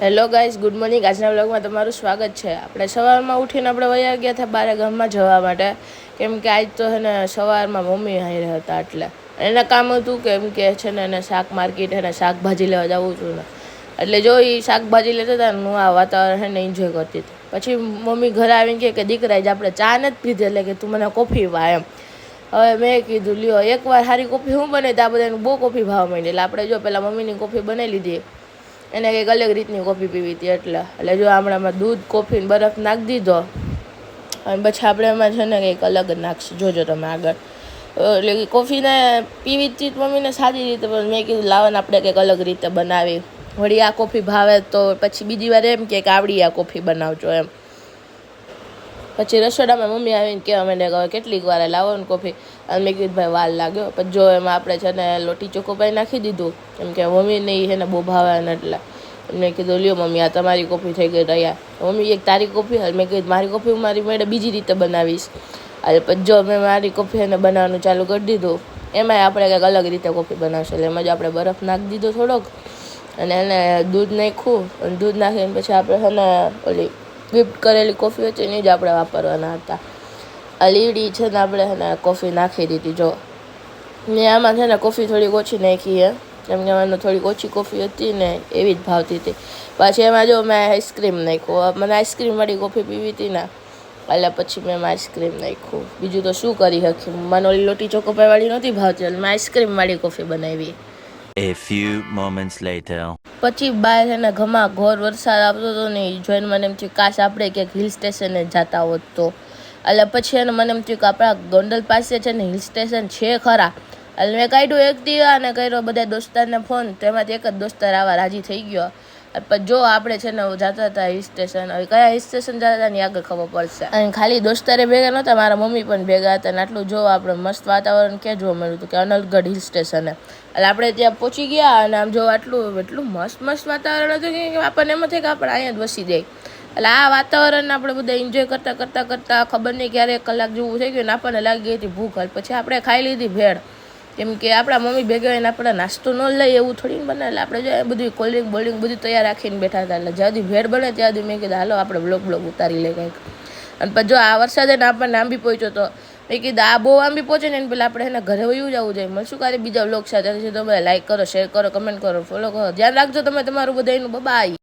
Hello guys, good morning. આજના વ્લોગમાં તમારું સ્વાગત છે. આપણે સવારમાં ઉઠીને આપણે વયા ગયા હતા બારે ગામમાં જવા માટે, કેમ કે આજ તો છે ને સવારમાં મમ્મી હારે હતા, એટલે એને કામ હતું કેમ કે છે ને એને શાક માર્કેટ એને શાકભાજી લેવા જવું હતું ને, એટલે જો એ શાકભાજી લેતા હતા ને હું આ વાતાવરણ એને એન્જોય કરતી હતી. પછી મમ્મી ઘરે આવીને કહે કે દીકરા જ આપણે ચા નથી પીધી, એટલે કે તું મને કોફી વા એમ. હવે મેં કીધું લ્યો એકવાર સારી કોફી હું બને તો આ બધાને બહુ કોફી ભાવ માંડી, એટલે આપણે જો પહેલાં મમ્મીની કોફી બનાવી લીધી, એને કંઈક અલગ રીતની કોફી પીવી હતી, એટલે જો હમણાંમાં દૂધ કોફી બરફ નાખી દીધો અને પછી આપણે એમાં છે ને કંઈક અલગ જ નાખશું, જોજો તમે આગળ. એટલે કે કોફીને પીવી હતી મમ્મીને સારી રીતે, પણ મેં કીધું લાવવાને આપણે કંઈક અલગ રીતે બનાવી, વળી આ કોફી ભાવે તો પછી બીજી વાર એમ કે આવડી આ કોફી બનાવજો એમ. પછી રસોડામાં મમ્મી આવીને કહેવા માંડ્યા કે કેટલીક વાર લાવો ને કોફી, અને મેં કીધું ભાઈ વાર લાગ્યો. પછી જો એમાં આપણે છે ને લોટી ચોખ્ખું નાખી દીધું, કેમ કે મમ્મીને છે ને બહુ ભાવે ને, એટલે મેં કીધું લ્યો મમ્મી આ તમારી કોફી થઈ ગઈ રહ્યા. મમ્મી એક તારી કોફી, મેં કીધું મારી કોફી હું મારી મેળે બીજી રીતે બનાવીશ. એટલે પછી જો મેં મારી કોફી એને બનાવવાનું ચાલુ કરી દીધું. એમાંય આપણે કંઈક અલગ રીતે કોફી બનાવશું, એટલે એમાં જ આપણે બરફ નાખી દીધો થોડોક, અને એને દૂધ નાખ્યું, અને દૂધ નાખીને પછી આપણે છે ને ઓલી વિપ્ડ કરેલી કોફી હતી એની જ આપણે વાપરવાના હતા. આ લીવડી છે ને આપણે છે ને કોફી નાખી દીધી. જો મેં આમાં છે ને કોફી થોડીક ઓછી નાખી હે, કેમ કે મને થોડીક ઓછી કોફી હતી ને એવી જ ભાવતી હતી. પછી એમાં જો મેં આઈસ્ક્રીમ નાખ્યું, મને આઈસ્ક્રીમવાળી કોફી પીવી હતી ને, એટલે પછી મેં આઈસ્ક્રીમ નાખ્યું. બીજું તો શું કરી શકીએ, મને ઓલી લોટી ચોકોપાઈવાળી નહોતી ભાવતી, એટલે મેં આઈસ્ક્રીમવાળી કોફી બનાવી. A few moments later. પછી બહાર છે ને ઘોર વરસાદ આવતો હતો ને, એ જોઈને મને એમ થયું કાશ આપણે ક્યાંક હિલ સ્ટેશને જતા હોત તો. એટલે પછી એને મને એમ થયું કે આપણા ગોંડલ પાસે છે ને હિલ સ્ટેશન છે ખરા. એટલે મેં કાઢ્યું એક દીવા અને કર્યો બધા દોસ્તારને ફોન, તો એમાંથી એક જ દોસ્તાર આવા રાજી થઈ ગયો. પણ જો આપણે છે ને જતા હતા હિલ સ્ટેશન, હવે કયા હિલ સ્ટેશન જતા હતા ને આગળ ખબર પડશે. અને ખાલી દોસ્તારે ભેગા નહોતા, મારા મમ્મી પણ ભેગા હતા. અને આટલું જો આપણે મસ્ત વાતાવરણ ક્યાં જોવા મળ્યું હતું કે અનલગઢ હિલ સ્ટેશને. એટલે આપણે ત્યાં પહોંચી ગયા, અને આમ જો એટલું મસ્ત વાતાવરણ હતું કે આપણને એમ થાય કે આપણે અહીંયા જ વસી જાય. એટલે આ વાતાવરણ આપણે બધા એન્જોય કરતાં ખબર નહીં ક્યારે 1 કલાક જેવું થઈ ગયું ને આપણને લાગી ગઈ હતી ભૂખ. પછી આપણે ખાઈ લીધી ભેળ, કેમ કે આપણા મમ્મી ભેગા હોય ને આપણે નાસ્તો ન લઈએ એવું થોડીને બને. એટલે આપણે જો બધું કોલ્ડ્રિંક બધું તૈયાર રાખીને બેઠા હતા. એટલે જ્યાં ભેળ બને ત્યાં સુધી મેં કીધું હાલો આપણે બ્લોગ ઉતારી લે કંઈક. અને પછી જો આ વરસાદે ને આપણને આંબી પહોંચ્યો, તો મેં કીધું આ બહુ આંબી પહોંચે ને એને પહેલાં આપણે એને ઘરે વયું જવું જોઈએ. મળશું કાલે બીજા બ્લોગ સાથે. તમે લાઈક કરો, શેર કરો, કમેન્ટ કરો, ફોલો કરો. ધ્યાન રાખજો તમે તમારું બધાનું. બાય.